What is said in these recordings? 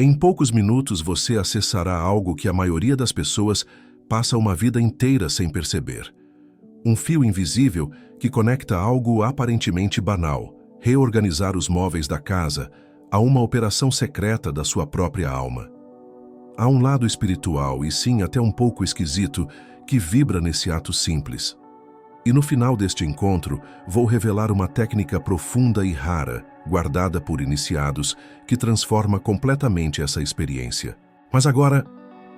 Em poucos minutos você acessará algo que a maioria das pessoas passa uma vida inteira sem perceber. Um fio invisível que conecta algo aparentemente banal, reorganizar os móveis da casa, a uma operação secreta da sua própria alma. Há um lado espiritual e sim até um pouco esquisito que vibra nesse ato simples. E no final deste encontro, vou revelar uma técnica profunda e rara, guardada por iniciados, que transforma completamente essa experiência. Mas agora,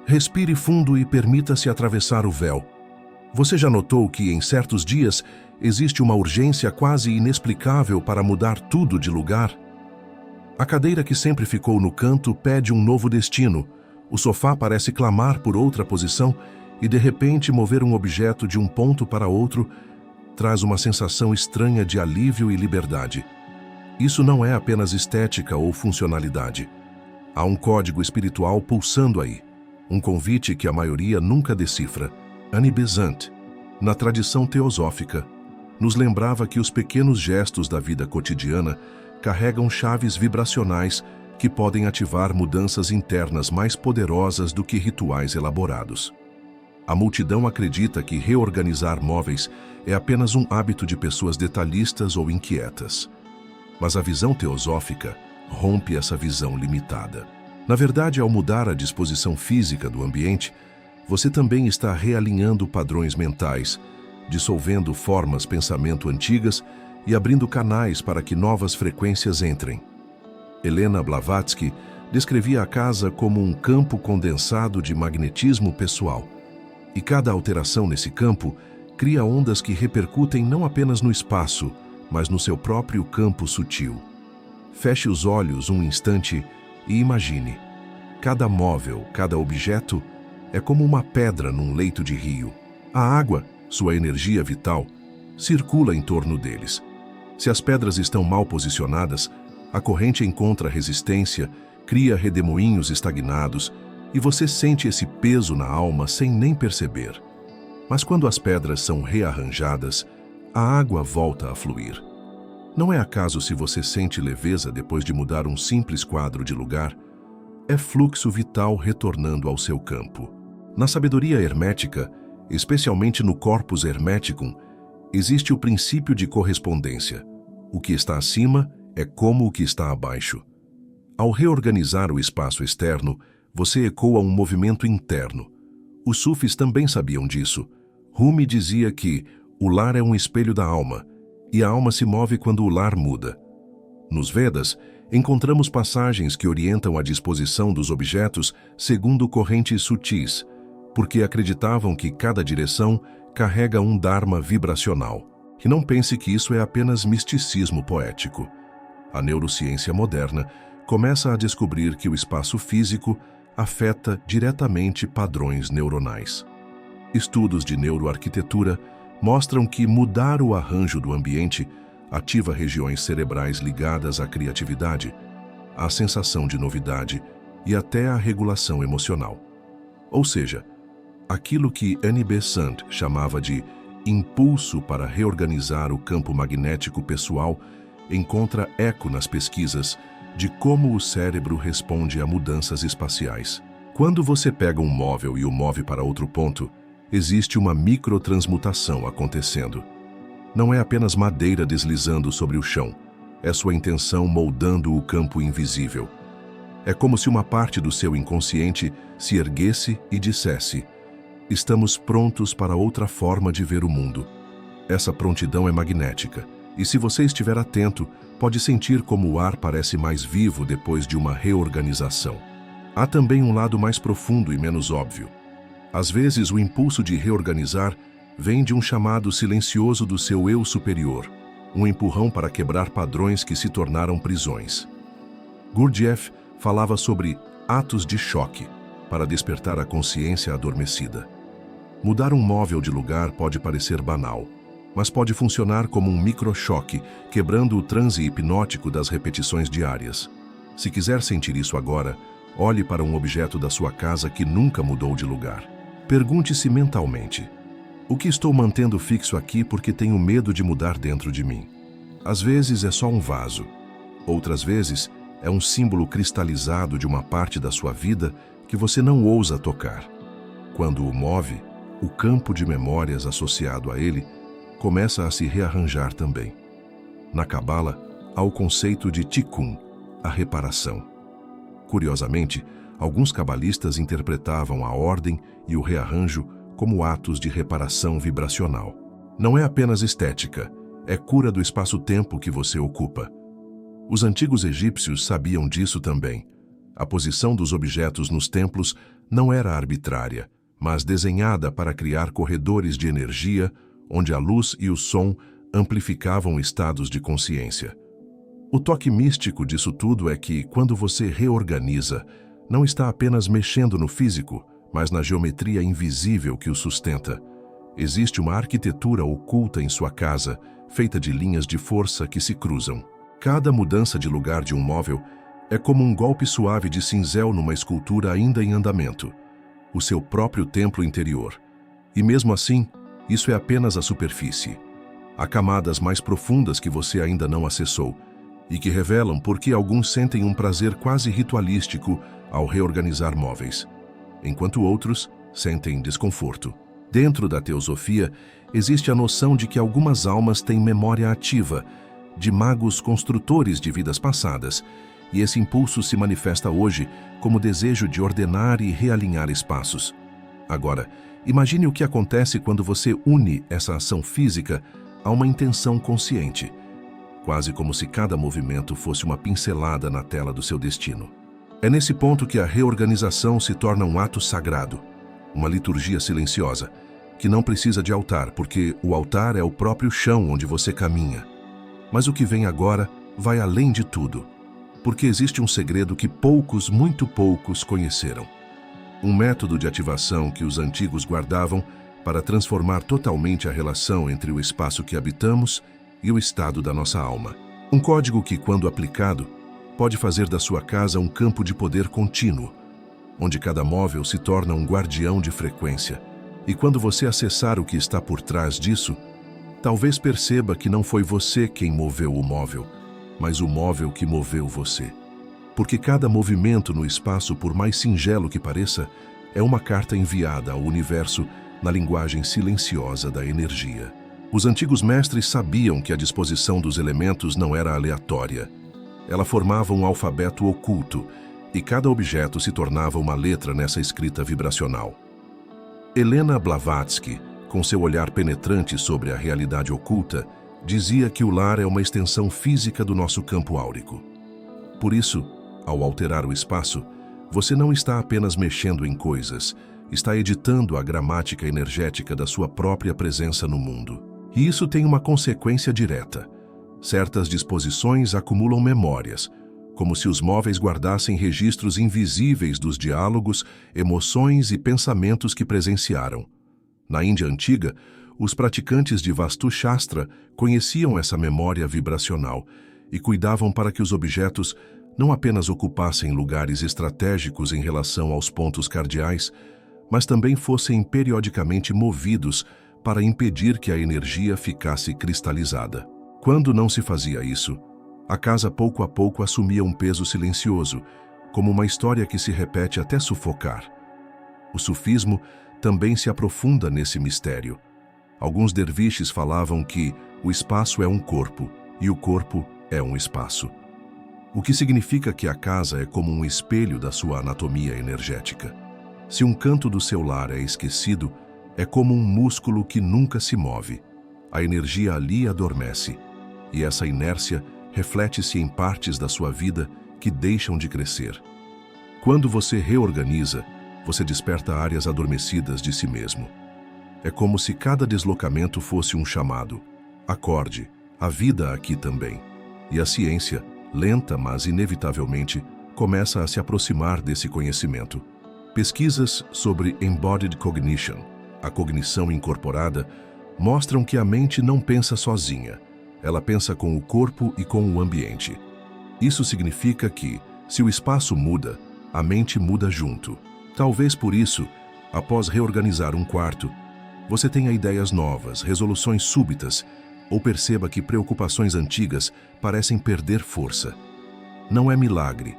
respire fundo e permita-se atravessar o véu. Você já notou que, em certos dias, existe uma urgência quase inexplicável para mudar tudo de lugar? A cadeira que sempre ficou no canto pede um novo destino. O sofá parece clamar por outra posição e, de repente, mover um objeto de um ponto para outro traz uma sensação estranha de alívio e liberdade. Isso não é apenas estética ou funcionalidade. Há um código espiritual pulsando aí, um convite que a maioria nunca decifra. Annie Besant, na tradição teosófica, nos lembrava que os pequenos gestos da vida cotidiana carregam chaves vibracionais que podem ativar mudanças internas mais poderosas do que rituais elaborados. A multidão acredita que reorganizar móveis é apenas um hábito de pessoas detalhistas ou inquietas. Mas a visão teosófica rompe essa visão limitada. Na verdade, ao mudar a disposição física do ambiente, você também está realinhando padrões mentais, dissolvendo formas pensamento antigas e abrindo canais para que novas frequências entrem. Helena Blavatsky descrevia a casa como um campo condensado de magnetismo pessoal. E cada alteração nesse campo cria ondas que repercutem não apenas no espaço, mas no seu próprio campo sutil. Feche os olhos um instante e imagine. Cada móvel, cada objeto é como uma pedra num leito de rio. A água, sua energia vital, circula em torno deles. Se as pedras estão mal posicionadas, a corrente encontra resistência, cria redemoinhos estagnados e você sente esse peso na alma sem nem perceber. Mas quando as pedras são rearranjadas, a água volta a fluir. Não é acaso se você sente leveza depois de mudar um simples quadro de lugar? É fluxo vital retornando ao seu campo. Na sabedoria hermética, especialmente no Corpus Hermeticum, existe o princípio de correspondência. O que está acima é como o que está abaixo. Ao reorganizar o espaço externo, você ecoa um movimento interno. Os sufis também sabiam disso. Rumi dizia que o lar é um espelho da alma, e a alma se move quando o lar muda. Nos Vedas, encontramos passagens que orientam a disposição dos objetos segundo correntes sutis, porque acreditavam que cada direção carrega um dharma vibracional. E não pense que isso é apenas misticismo poético. A neurociência moderna começa a descobrir que o espaço físico afeta diretamente padrões neuronais. Estudos de neuroarquitetura mostram que mudar o arranjo do ambiente ativa regiões cerebrais ligadas à criatividade, à sensação de novidade e até à regulação emocional. Ou seja, aquilo que Annie Besant chamava de impulso para reorganizar o campo magnético pessoal encontra eco nas pesquisas de como o cérebro responde a mudanças espaciais. Quando você pega um móvel e o move para outro ponto, existe uma microtransmutação acontecendo. Não é apenas madeira deslizando sobre o chão, é sua intenção moldando o campo invisível. É como se uma parte do seu inconsciente se erguesse e dissesse: estamos prontos para outra forma de ver o mundo. Essa prontidão é magnética, e se você estiver atento, pode sentir como o ar parece mais vivo depois de uma reorganização. Há também um lado mais profundo e menos óbvio. Às vezes, o impulso de reorganizar vem de um chamado silencioso do seu eu superior, um empurrão para quebrar padrões que se tornaram prisões. Gurdjieff falava sobre atos de choque, para despertar a consciência adormecida. Mudar um móvel de lugar pode parecer banal, mas pode funcionar como um microchoque, quebrando o transe hipnótico das repetições diárias. Se quiser sentir isso agora, olhe para um objeto da sua casa que nunca mudou de lugar. Pergunte-se mentalmente: o que estou mantendo fixo aqui porque tenho medo de mudar dentro de mim? Às vezes é só um vaso. Outras vezes É um símbolo cristalizado de uma parte da sua vida que você não ousa tocar. Quando o move, o campo de memórias associado a ele começa a se rearranjar também. Na Cabala, há o conceito de Tikkun, a reparação. Curiosamente, alguns cabalistas interpretavam a ordem e o rearranjo como atos de reparação vibracional. Não é apenas estética, é cura do espaço-tempo que você ocupa. Os antigos egípcios sabiam disso também. A posição dos objetos nos templos não era arbitrária, mas desenhada para criar corredores de energia onde a luz e o som amplificavam estados de consciência. O toque místico disso tudo é que, quando você reorganiza, não está apenas mexendo no físico, mas na geometria invisível que o sustenta. Existe uma arquitetura oculta em sua casa, feita de linhas de força que se cruzam. Cada mudança de lugar de um móvel é como um golpe suave de cinzel numa escultura ainda em andamento, o seu próprio templo interior. E mesmo assim, isso é apenas a superfície. Há camadas mais profundas que você ainda não acessou e que revelam por que alguns sentem um prazer quase ritualístico ao reorganizar móveis, enquanto outros sentem desconforto. Dentro da teosofia, existe a noção de que algumas almas têm memória ativa, de magos construtores de vidas passadas, e esse impulso se manifesta hoje como desejo de ordenar e realinhar espaços. Agora, imagine o que acontece quando você une essa ação física a uma intenção consciente, quase como se cada movimento fosse uma pincelada na tela do seu destino. É nesse ponto que a reorganização se torna um ato sagrado, uma liturgia silenciosa, que não precisa de altar, porque o altar é o próprio chão onde você caminha. Mas o que vem agora vai além de tudo, porque existe um segredo que poucos, muito poucos, conheceram. Um método de ativação que os antigos guardavam para transformar totalmente a relação entre o espaço que habitamos e o estado da nossa alma. Um código que, quando aplicado, pode fazer da sua casa um campo de poder contínuo, onde cada móvel se torna um guardião de frequência. E quando você acessar o que está por trás disso, talvez perceba que não foi você quem moveu o móvel, mas o móvel que moveu você. Porque cada movimento no espaço, por mais singelo que pareça, é uma carta enviada ao universo na linguagem silenciosa da energia. Os antigos mestres sabiam que a disposição dos elementos não era aleatória. Ela formava um alfabeto oculto, e cada objeto se tornava uma letra nessa escrita vibracional. Helena Blavatsky, com seu olhar penetrante sobre a realidade oculta, dizia que o lar é uma extensão física do nosso campo áurico. Por isso, ao alterar o espaço, você não está apenas mexendo em coisas, está editando a gramática energética da sua própria presença no mundo. E isso tem uma consequência direta. Certas disposições acumulam memórias, como se os móveis guardassem registros invisíveis dos diálogos, emoções e pensamentos que presenciaram. Na Índia antiga, os praticantes de Vastu Shastra conheciam essa memória vibracional e cuidavam para que os objetos não apenas ocupassem lugares estratégicos em relação aos pontos cardeais, mas também fossem periodicamente movidos para impedir que a energia ficasse cristalizada. Quando não se fazia isso, a casa pouco a pouco assumia um peso silencioso, como uma história que se repete até sufocar. O sufismo também se aprofunda nesse mistério. Alguns derviches falavam que o espaço é um corpo e o corpo é um espaço, o que significa que a casa é como um espelho da sua anatomia energética. Se um canto do seu lar é esquecido, é como um músculo que nunca se move. A energia ali adormece, e essa inércia reflete-se em partes da sua vida que deixam de crescer. Quando você reorganiza, você desperta áreas adormecidas de si mesmo. É como se cada deslocamento fosse um chamado. Acorde, a vida aqui também. E a ciência, lenta mas inevitavelmente, começa a se aproximar desse conhecimento. Pesquisas sobre Embodied Cognition, a cognição incorporada, mostram que a mente não pensa sozinha. Ela pensa com o corpo e com o ambiente. Isso significa que, se o espaço muda, a mente muda junto. Talvez por isso, após reorganizar um quarto, você tenha ideias novas, resoluções súbitas, ou perceba que preocupações antigas parecem perder força. não é milagre,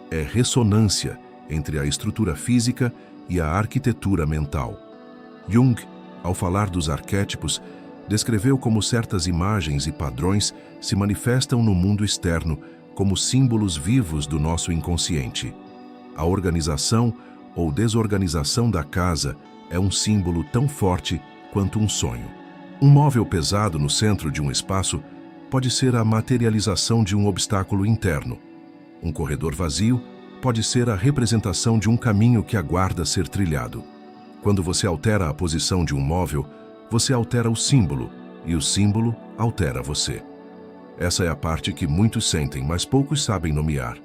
é ressonância entre a estrutura física e a arquitetura mental. Jung, ao falar dos arquétipos, descreveu como certas imagens e padrões se manifestam no mundo externo como símbolos vivos do nosso inconsciente. A organização ou desorganização da casa é um símbolo tão forte quanto um sonho. Um móvel pesado no centro de um espaço pode ser a materialização de um obstáculo interno. Um corredor vazio pode ser a representação de um caminho que aguarda ser trilhado. Quando você altera a posição de um móvel, você altera o símbolo, e o símbolo altera você. Essa é a parte que muitos sentem, mas poucos sabem nomear.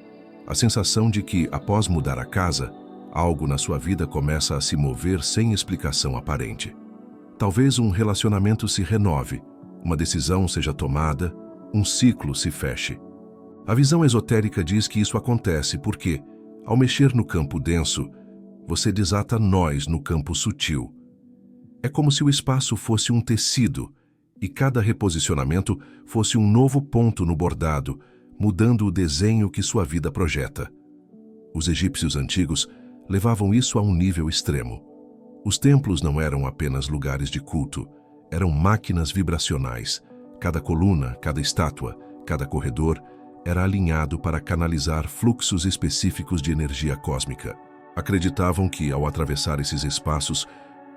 A sensação de que, após mudar a casa, algo na sua vida começa a se mover sem explicação aparente. Talvez um relacionamento se renove, uma decisão seja tomada, um ciclo se feche. A visão esotérica diz que isso acontece porque, ao mexer no campo denso, você desata nós no campo sutil. É como se o espaço fosse um tecido e cada reposicionamento fosse um novo ponto no bordado, mudando o desenho que sua vida projeta. Os egípcios antigos levavam isso a um nível extremo. Os templos não eram apenas lugares de culto, eram máquinas vibracionais. Cada coluna, cada estátua, cada corredor era alinhado para canalizar fluxos específicos de energia cósmica. Acreditavam que, ao atravessar esses espaços,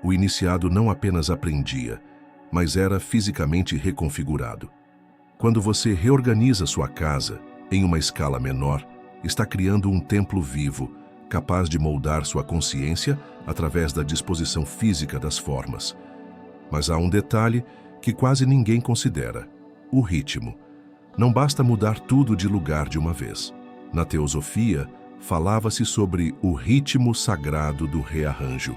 o iniciado não apenas aprendia, mas era fisicamente reconfigurado. Quando você reorganiza sua casa em uma escala menor, está criando um templo vivo, capaz de moldar sua consciência através da disposição física das formas. Mas há um detalhe que quase ninguém considera: o ritmo. Não basta mudar tudo de lugar de uma vez. Na teosofia, falava-se sobre o ritmo sagrado do rearranjo,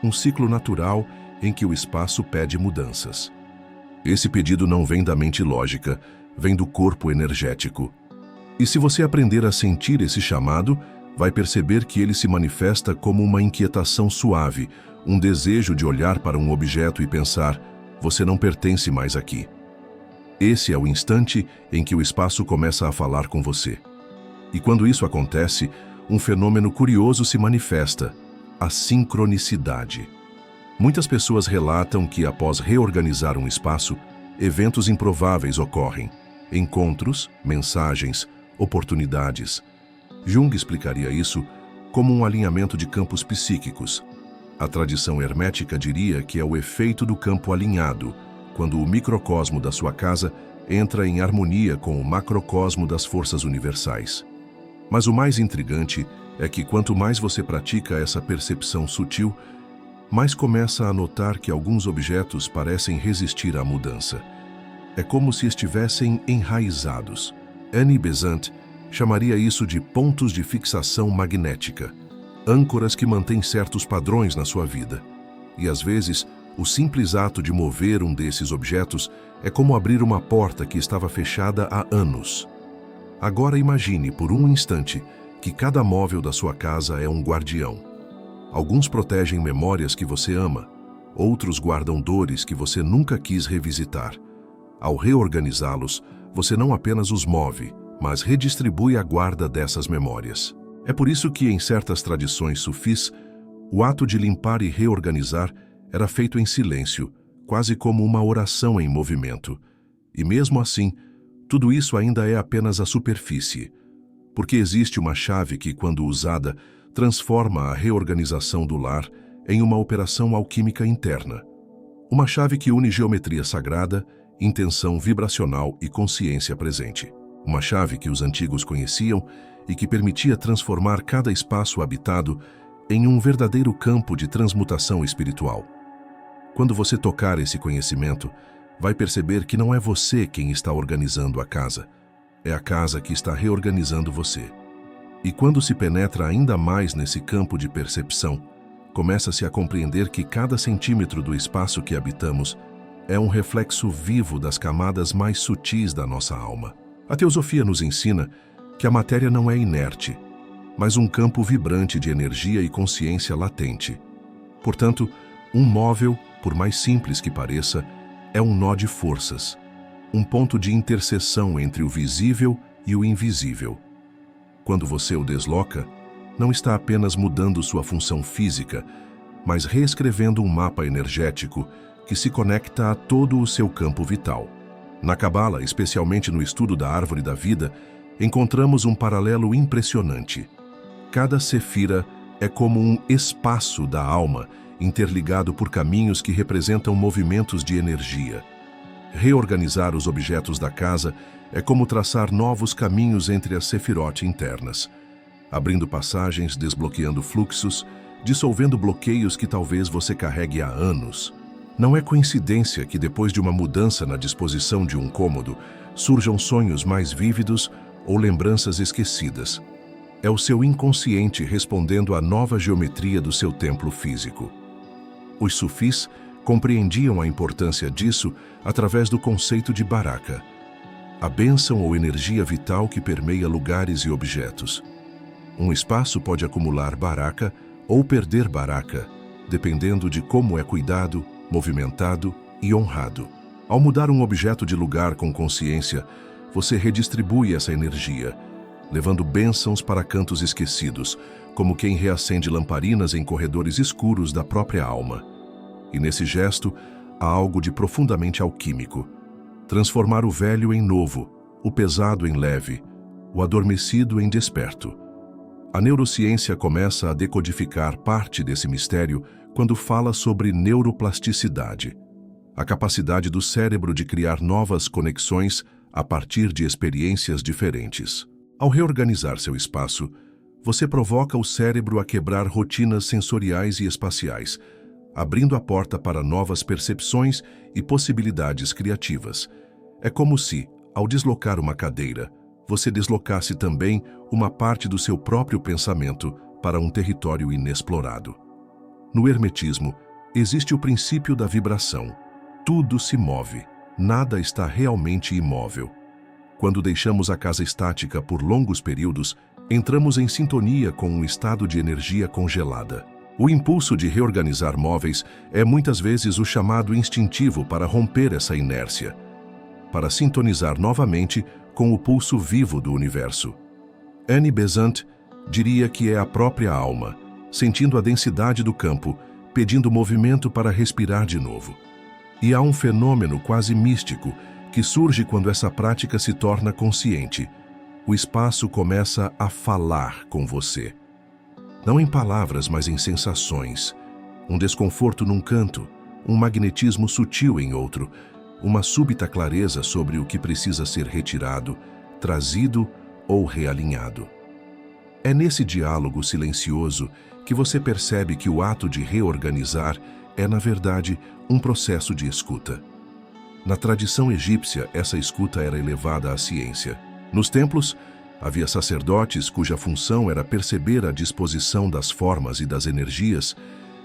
um ciclo natural em que o espaço pede mudanças. Esse pedido não vem da mente lógica, vem do corpo energético. E se você aprender a sentir esse chamado, vai perceber que ele se manifesta como uma inquietação suave, um desejo de olhar para um objeto e pensar: você não pertence mais aqui. Esse é o instante em que o espaço começa a falar com você. E quando isso acontece, um fenômeno curioso se manifesta: a sincronicidade. Muitas pessoas relatam que, após reorganizar um espaço, eventos improváveis ocorrem. Encontros, mensagens, oportunidades. Jung explicaria isso como um alinhamento de campos psíquicos. A tradição hermética diria que é o efeito do campo alinhado, quando o microcosmo da sua casa entra em harmonia com o macrocosmo das forças universais. Mas o mais intrigante é que quanto mais você pratica essa percepção sutil, mais começa a notar que alguns objetos parecem resistir à mudança. É como se estivessem enraizados. Annie Besant chamaria isso de pontos de fixação magnética, âncoras que mantêm certos padrões na sua vida. E às vezes, o simples ato de mover um desses objetos é como abrir uma porta que estava fechada há anos. Agora imagine por um instante que cada móvel da sua casa é um guardião. Alguns protegem memórias que você ama, outros guardam dores que você nunca quis revisitar. Ao reorganizá-los, você não apenas os move, mas redistribui a guarda dessas memórias. É por isso que, em certas tradições sufis, o ato de limpar e reorganizar era feito em silêncio, quase como uma oração em movimento. E mesmo assim, tudo isso ainda é apenas a superfície, porque existe uma chave que, quando usada, transforma a reorganização do lar em uma operação alquímica interna. Uma chave que une geometria sagrada, intenção vibracional e consciência presente. Uma chave que os antigos conheciam e que permitia transformar cada espaço habitado em um verdadeiro campo de transmutação espiritual. Quando você tocar esse conhecimento, vai perceber que não é você quem está organizando a casa, é a casa que está reorganizando você. E quando se penetra ainda mais nesse campo de percepção, começa-se a compreender que cada centímetro do espaço que habitamos é um reflexo vivo das camadas mais sutis da nossa alma. A teosofia nos ensina que a matéria não é inerte, mas um campo vibrante de energia e consciência latente. Portanto, um móvel, por mais simples que pareça, é um nó de forças, um ponto de interseção entre o visível e o invisível. Quando você o desloca, não está apenas mudando sua função física, mas reescrevendo um mapa energético que se conecta a todo o seu campo vital. Na Cabala, especialmente no estudo da Árvore da Vida, encontramos um paralelo impressionante. Cada sefira é como um espaço da alma, interligado por caminhos que representam movimentos de energia. Reorganizar os objetos da casa é como traçar novos caminhos entre as sefirot internas, abrindo passagens, desbloqueando fluxos, dissolvendo bloqueios que talvez você carregue há anos. Não é coincidência que depois de uma mudança na disposição de um cômodo, surjam sonhos mais vívidos ou lembranças esquecidas. É o seu inconsciente respondendo à nova geometria do seu templo físico. Os sufis compreendiam a importância disso através do conceito de baraka, a bênção ou energia vital que permeia lugares e objetos. Um espaço pode acumular baraka ou perder baraka, dependendo de como é cuidado, movimentado e honrado. Ao mudar um objeto de lugar com consciência, você redistribui essa energia, levando bênçãos para cantos esquecidos, como quem reacende lamparinas em corredores escuros da própria alma. E nesse gesto, há algo de profundamente alquímico. Transformar o velho em novo, o pesado em leve, o adormecido em desperto. A neurociência começa a decodificar parte desse mistério quando fala sobre neuroplasticidade, a capacidade do cérebro de criar novas conexões a partir de experiências diferentes. Ao reorganizar seu espaço, você provoca o cérebro a quebrar rotinas sensoriais e espaciais, abrindo a porta para novas percepções e possibilidades criativas. É como se, ao deslocar uma cadeira, você deslocasse também uma parte do seu próprio pensamento para um território inexplorado. No hermetismo, existe o princípio da vibração. Tudo se move, nada está realmente imóvel. Quando deixamos a casa estática por longos períodos, entramos em sintonia com um estado de energia congelada. O impulso de reorganizar móveis é muitas vezes o chamado instintivo para romper essa inércia, para sintonizar novamente com o pulso vivo do universo. Annie Besant diria que é a própria alma, sentindo a densidade do campo, pedindo movimento para respirar de novo. E há um fenômeno quase místico que surge quando essa prática se torna consciente. O espaço começa a falar com você. Não em palavras, mas em sensações. Um desconforto num canto, um magnetismo sutil em outro, uma súbita clareza sobre o que precisa ser retirado, trazido ou realinhado. É nesse diálogo silencioso que você percebe que o ato de reorganizar é, na verdade, um processo de escuta. Na tradição egípcia, essa escuta era elevada à ciência. Nos templos, havia sacerdotes cuja função era perceber a disposição das formas e das energias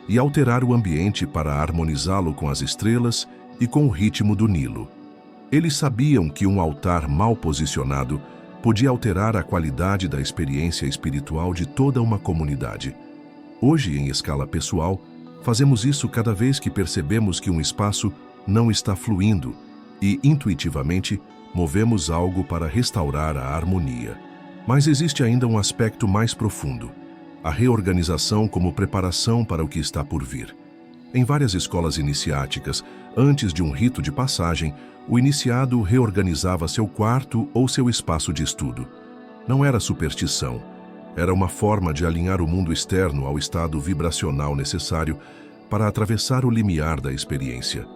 e alterar o ambiente para harmonizá-lo com as estrelas e com o ritmo do Nilo. Eles sabiam que um altar mal posicionado podia alterar a qualidade da experiência espiritual de toda uma comunidade. Hoje, em escala pessoal, fazemos isso cada vez que percebemos que um espaço não está fluindo e, intuitivamente, movemos algo para restaurar a harmonia. Mas existe ainda um aspecto mais profundo, a reorganização como preparação para o que está por vir. Em várias escolas iniciáticas, antes de um rito de passagem, o iniciado reorganizava seu quarto ou seu espaço de estudo. Não era superstição, era uma forma de alinhar o mundo externo ao estado vibracional necessário para atravessar o limiar da experiência.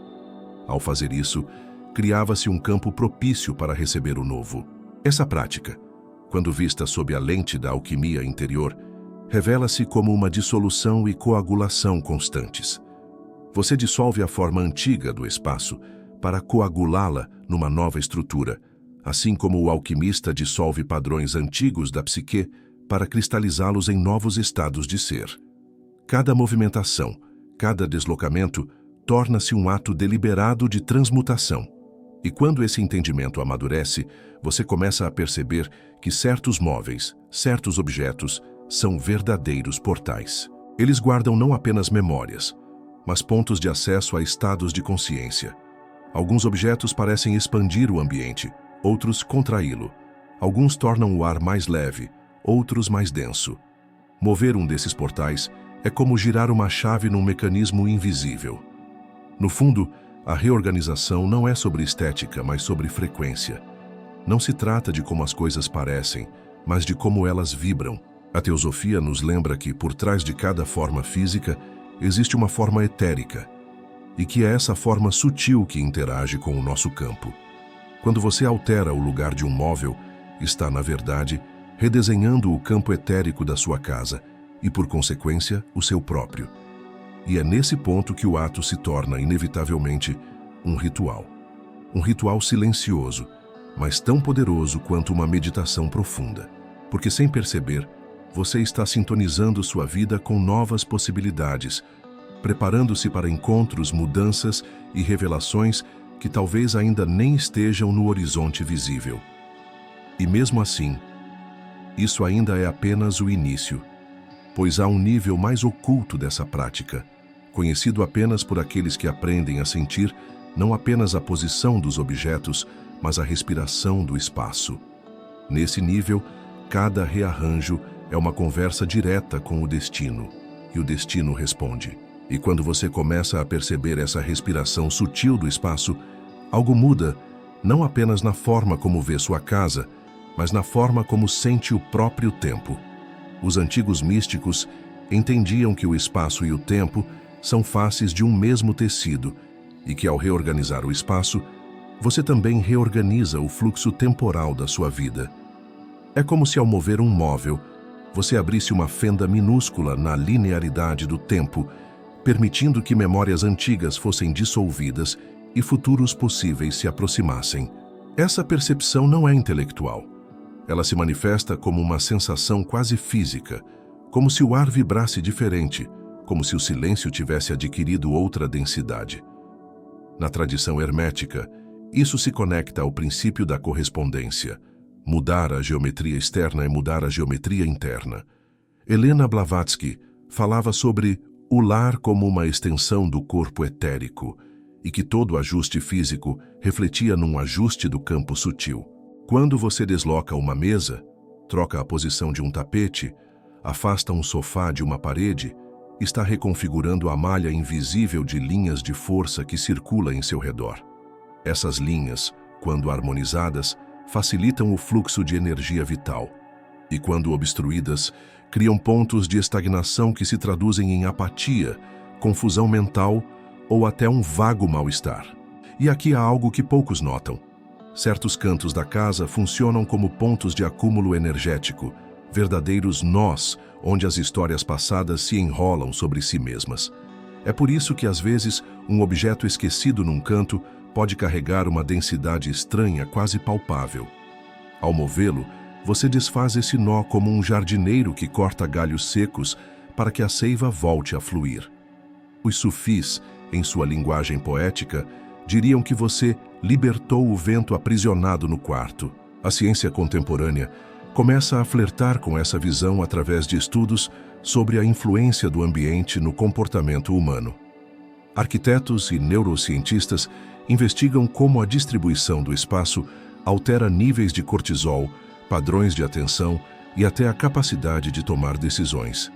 Ao fazer isso, criava-se um campo propício para receber o novo. Essa prática, quando vista sob a lente da alquimia interior, revela-se como uma dissolução e coagulação constantes. Você dissolve a forma antiga do espaço para coagulá-la numa nova estrutura, assim como o alquimista dissolve padrões antigos da psique para cristalizá-los em novos estados de ser. Cada movimentação, cada deslocamento, torna-se um ato deliberado de transmutação. E quando esse entendimento amadurece, você começa a perceber que certos móveis, certos objetos, são verdadeiros portais. Eles guardam não apenas memórias, mas pontos de acesso a estados de consciência. Alguns objetos parecem expandir o ambiente, outros contraí-lo. Alguns tornam o ar mais leve, outros mais denso. Mover um desses portais é como girar uma chave num mecanismo invisível. No fundo, a reorganização não é sobre estética, mas sobre frequência. Não se trata de como as coisas parecem, mas de como elas vibram. A teosofia nos lembra que, por trás de cada forma física, existe uma forma etérica, e que é essa forma sutil que interage com o nosso campo. Quando você altera o lugar de um móvel, está, na verdade, redesenhando o campo etérico da sua casa e, por consequência, o seu próprio. E é nesse ponto que o ato se torna, inevitavelmente, um ritual. Um ritual silencioso, mas tão poderoso quanto uma meditação profunda. Porque, sem perceber, você está sintonizando sua vida com novas possibilidades, preparando-se para encontros, mudanças e revelações que talvez ainda nem estejam no horizonte visível. E mesmo assim, isso ainda é apenas o início, pois há um nível mais oculto dessa prática, conhecido apenas por aqueles que aprendem a sentir não apenas a posição dos objetos, mas a respiração do espaço. Nesse nível, cada rearranjo é uma conversa direta com o destino, e o destino responde. E quando você começa a perceber essa respiração sutil do espaço, algo muda, não apenas na forma como vê sua casa, mas na forma como sente o próprio tempo. Os antigos místicos entendiam que o espaço e o tempo são faces de um mesmo tecido e que, ao reorganizar o espaço, você também reorganiza o fluxo temporal da sua vida. É como se, ao mover um móvel, você abrisse uma fenda minúscula na linearidade do tempo, permitindo que memórias antigas fossem dissolvidas e futuros possíveis se aproximassem. Essa percepção não é intelectual. Ela se manifesta como uma sensação quase física, como se o ar vibrasse diferente, como se o silêncio tivesse adquirido outra densidade. Na tradição hermética, isso se conecta ao princípio da correspondência. Mudar a geometria externa é mudar a geometria interna. Helena Blavatsky falava sobre o lar como uma extensão do corpo etérico, e que todo ajuste físico refletia num ajuste do campo sutil. Quando você desloca uma mesa, troca a posição de um tapete, afasta um sofá de uma parede, está reconfigurando a malha invisível de linhas de força que circula em seu redor. Essas linhas, quando harmonizadas, facilitam o fluxo de energia vital, e quando obstruídas, criam pontos de estagnação que se traduzem em apatia, confusão mental ou até um vago mal-estar. E aqui há algo que poucos notam. Certos cantos da casa funcionam como pontos de acúmulo energético, verdadeiros nós, onde as histórias passadas se enrolam sobre si mesmas. É por isso que, às vezes, um objeto esquecido num canto pode carregar uma densidade estranha, quase palpável. Ao movê-lo, você desfaz esse nó como um jardineiro que corta galhos secos para que a seiva volte a fluir. Os sufis, em sua linguagem poética, diriam que você libertou o vento aprisionado no quarto. A ciência contemporânea começa a flertar com essa visão através de estudos sobre a influência do ambiente no comportamento humano. Arquitetos e neurocientistas investigam como a distribuição do espaço altera níveis de cortisol, padrões de atenção e até a capacidade de tomar decisões.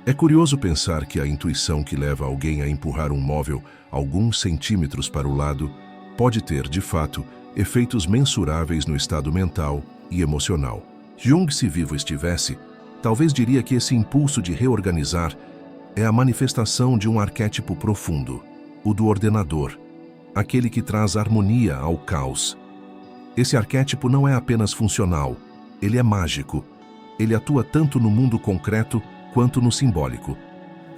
É curioso pensar que a intuição que leva alguém a empurrar um móvel alguns centímetros para o lado pode ter, de fato, efeitos mensuráveis no estado mental e emocional. Jung, se vivo estivesse, talvez diria que esse impulso de reorganizar é a manifestação de um arquétipo profundo, o do ordenador, aquele que traz harmonia ao caos. Esse arquétipo não é apenas funcional, ele é mágico. Ele atua tanto no mundo concreto quanto no simbólico.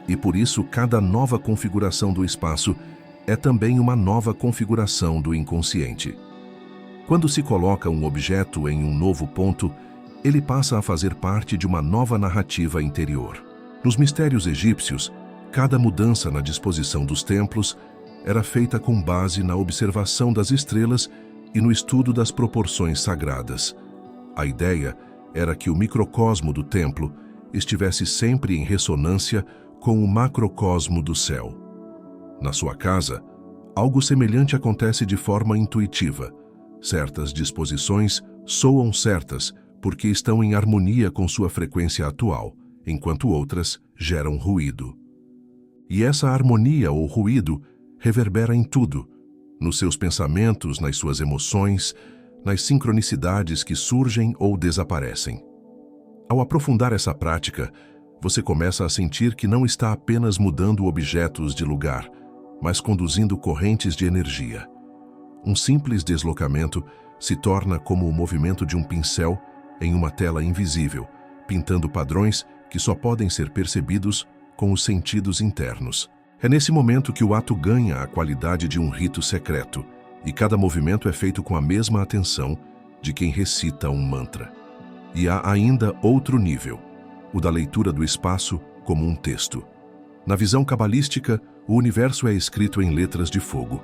E por isso, cada nova configuração do espaço é também uma nova configuração do inconsciente. Quando se coloca um objeto em um novo ponto, ele passa a fazer parte de uma nova narrativa interior. Nos mistérios egípcios, cada mudança na disposição dos templos era feita com base na observação das estrelas e no estudo das proporções sagradas. A ideia era que o microcosmo do templo estivesse sempre em ressonância com o macrocosmo do céu. Na sua casa, algo semelhante acontece de forma intuitiva. Certas disposições soam certas porque estão em harmonia com sua frequência atual, enquanto outras geram ruído. E essa harmonia ou ruído reverbera em tudo, nos seus pensamentos, nas suas emoções, nas sincronicidades que surgem ou desaparecem. Ao aprofundar essa prática, você começa a sentir que não está apenas mudando objetos de lugar, mas conduzindo correntes de energia. Um simples deslocamento se torna como o movimento de um pincel em uma tela invisível, pintando padrões que só podem ser percebidos com os sentidos internos. É nesse momento que o ato ganha a qualidade de um rito secreto, e cada movimento é feito com a mesma atenção de quem recita um mantra. E há ainda outro nível, o da leitura do espaço como um texto. Na visão cabalística, o universo é escrito em letras de fogo,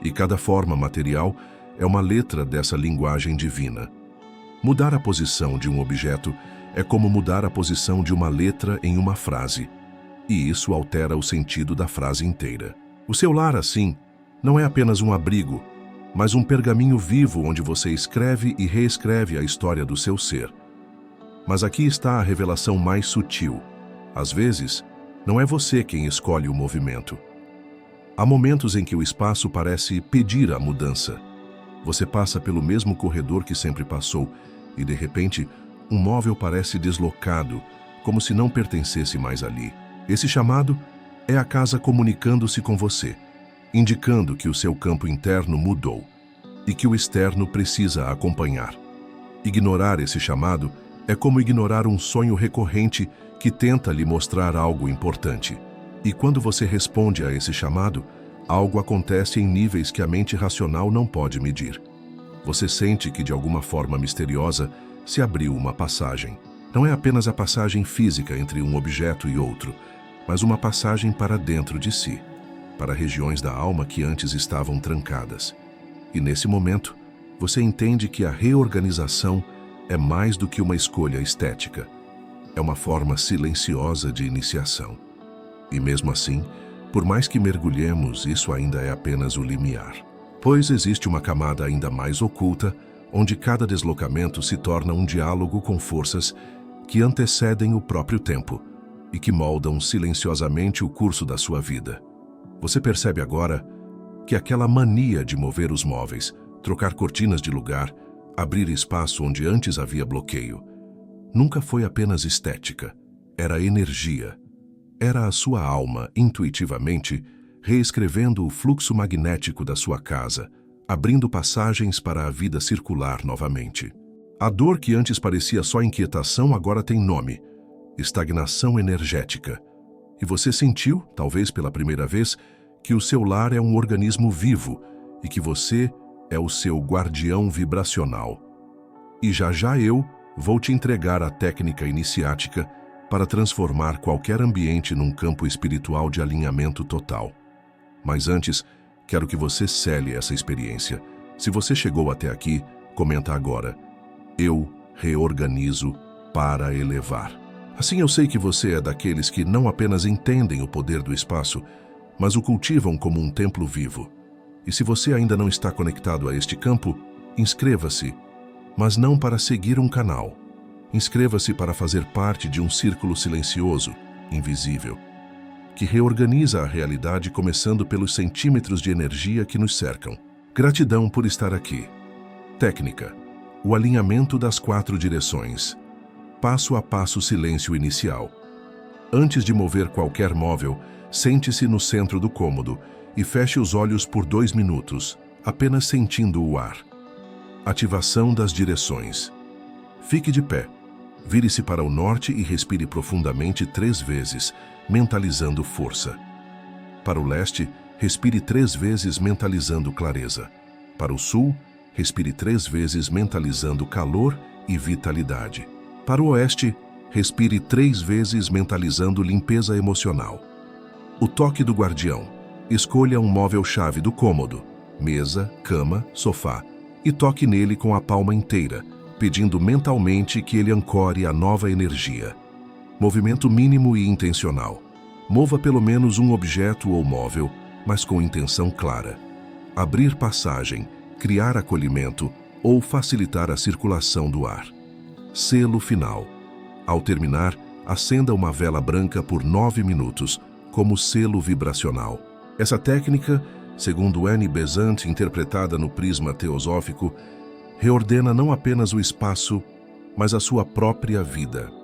e cada forma material é uma letra dessa linguagem divina. Mudar a posição de um objeto é como mudar a posição de uma letra em uma frase, e isso altera o sentido da frase inteira. O seu lar, assim, não é apenas um abrigo, mas um pergaminho vivo onde você escreve e reescreve a história do seu ser. Mas aqui está a revelação mais sutil. Às vezes, não é você quem escolhe o movimento. Há momentos em que o espaço parece pedir a mudança. Você passa pelo mesmo corredor que sempre passou e, de repente, um móvel parece deslocado, como se não pertencesse mais ali. Esse chamado é a casa comunicando-se com você, indicando que o seu campo interno mudou e que o externo precisa acompanhar. Ignorar esse chamado é como ignorar um sonho recorrente que tenta lhe mostrar algo importante. E quando você responde a esse chamado, algo acontece em níveis que a mente racional não pode medir. Você sente que, de alguma forma misteriosa, se abriu uma passagem. Não é apenas a passagem física entre um objeto e outro, mas uma passagem para dentro de si, para regiões da alma que antes estavam trancadas. E nesse momento, você entende que a reorganização é mais do que uma escolha estética. É uma forma silenciosa de iniciação. E mesmo assim, por mais que mergulhemos, isso ainda é apenas o limiar. Pois existe uma camada ainda mais oculta, onde cada deslocamento se torna um diálogo com forças que antecedem o próprio tempo e que moldam silenciosamente o curso da sua vida. Você percebe agora que aquela mania de mover os móveis, trocar cortinas de lugar, abrir espaço onde antes havia bloqueio, nunca foi apenas estética, era energia. Era a sua alma, intuitivamente, reescrevendo o fluxo magnético da sua casa, abrindo passagens para a vida circular novamente. A dor que antes parecia só inquietação agora tem nome: estagnação energética. E você sentiu, talvez pela primeira vez, que o seu lar é um organismo vivo e que você é o seu guardião vibracional. E já eu vou te entregar a técnica iniciática para transformar qualquer ambiente num campo espiritual de alinhamento total. Mas antes, quero que você cele essa experiência. Se você chegou até aqui, comenta agora: eu reorganizo para elevar. Assim eu sei que você é daqueles que não apenas entendem o poder do espaço, mas o cultivam como um templo vivo. E se você ainda não está conectado a este campo, inscreva-se, mas não para seguir um canal. Inscreva-se para fazer parte de um círculo silencioso, invisível, que reorganiza a realidade começando pelos centímetros de energia que nos cercam. Gratidão por estar aqui. Técnica: o alinhamento das 4 direções. Passo a passo silêncio inicial. Antes de mover qualquer móvel, sente-se no centro do cômodo e feche os olhos por 2 minutos, apenas sentindo o ar. Ativação das direções. Fique de pé. Vire-se para o norte e respire profundamente 3 vezes, mentalizando força. Para o leste, respire 3 vezes, mentalizando clareza. Para o sul, respire 3 vezes, mentalizando calor e vitalidade. Para o oeste, respire 3 vezes, mentalizando limpeza emocional. O toque do guardião. Escolha um móvel-chave do cômodo, mesa, cama, sofá, e toque nele com a palma inteira, pedindo mentalmente que ele ancore a nova energia. Movimento mínimo e intencional. Mova pelo menos um objeto ou móvel, mas com intenção clara. Abrir passagem, criar acolhimento ou facilitar a circulação do ar. Selo final. Ao terminar, acenda uma vela branca por 9 minutos, como selo vibracional. Essa técnica, segundo Annie Besant, interpretada no prisma teosófico, reordena não apenas o espaço, mas a sua própria vida.